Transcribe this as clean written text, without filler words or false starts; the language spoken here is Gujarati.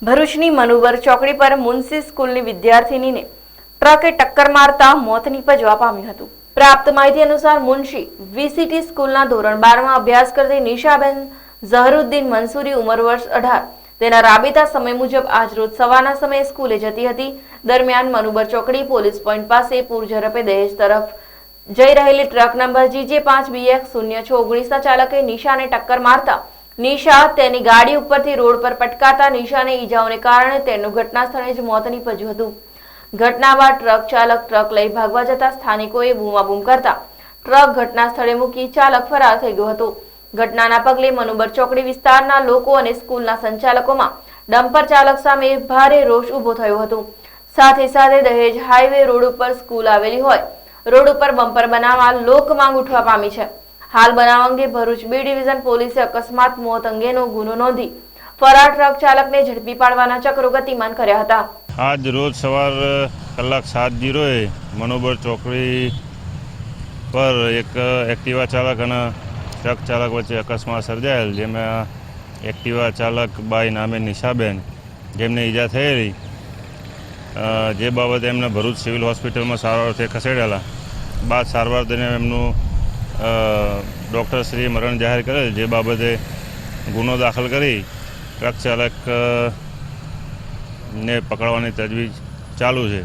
ભરૂચની મનુબર ચોકડી પર મુનસી સ્કૂલની વિદ્યાર્થીનીને ટ્રકે ટક્કર મારતા મોત નીપજવા પામ્યું હતું। પ્રાપ્ત માહિતી અનુસાર મુનશી વીસીટી સ્કૂલના ધોરણ 12 માં અભ્યાસ કરતી નિશાબેન ઝહરુદ્દીન મંસૂરી ઉંમર વર્ષ 18 તેના રાબેતા સમય મુજબ આજરોજ સવારના સમયે સ્કૂલે જતી હતી। દરમિયાન મનુબર ચોકડી પોલીસ પોઈન્ટ પાસે પૂર ઝડપે દહેજ તરફ જઈ રહેલી ટ્રક નંબર GJ5BX0619 ના ચાલકે નિશાને ટક્કર મારતા નિશા તેની ગાડી ઉપરથી રોડ પર પટકાતા નિશાને ઈજાઓને કારણે તેનું ઘટના સ્થળે જ મોત નીપજ્યું હતું। ઘટના બાદ ટ્રક ચાલક ટ્રક લઈ ભાગવા જતા સ્થાનિકોએ બૂમાબૂમ કરતા ટ્રક ઘટના સ્થળે મૂકી ચાલક ફરાર થઈ ગયો હતો। ઘટનાના પગલે મનુબર ચોકડી વિસ્તારના લોકો અને સ્કૂલના સંચાલકોમાં ડમ્પર ચાલક સામે ભારે રોષ ઊભો થયો હતો। સાથે સાથે દહેજ હાઈવે રોડ ઉપર સ્કૂલ આવેલી હોય રોડ ઉપર બમ્પર બનાવવા લોક માંગ ઉઠવા પામી છે। હાલ બનાવ અંગે ભરૂચ બી ડિવિઝન પોલીસે અકસ્માત મોત અંગેનો ગુનો નોંધી ફરાર ટ્રક ચાલકને ઝડપી પાડવાના ચક્રો ગતિમાન કર્યા હતા। આજ રોજ સવાર કલાક 7:00 મનુબર ચોકડી પર એક એક્ટિવા ચાલક અને ટ્રક ચાલક વચ્ચે અકસ્માત સર્જાયેલ, જેમાં એક્ટિવા ચાલક બાઈ નામે નિશાબેન જેમને ઈજા થયેલી, જે બાબતે એમને ભરૂચ સિવિલ હોસ્પિટલમાં સારવારથી ખસેડેલા બાદ સારવાર દરમિયાન એમનું ડૉક્ટરશ્રીએ મરણ જાહેર કરેલ, જે બાબતે ગુનો દાખલ કરી ટ્રક ચાલકને પકડવાની તજવીજ ચાલુ છે।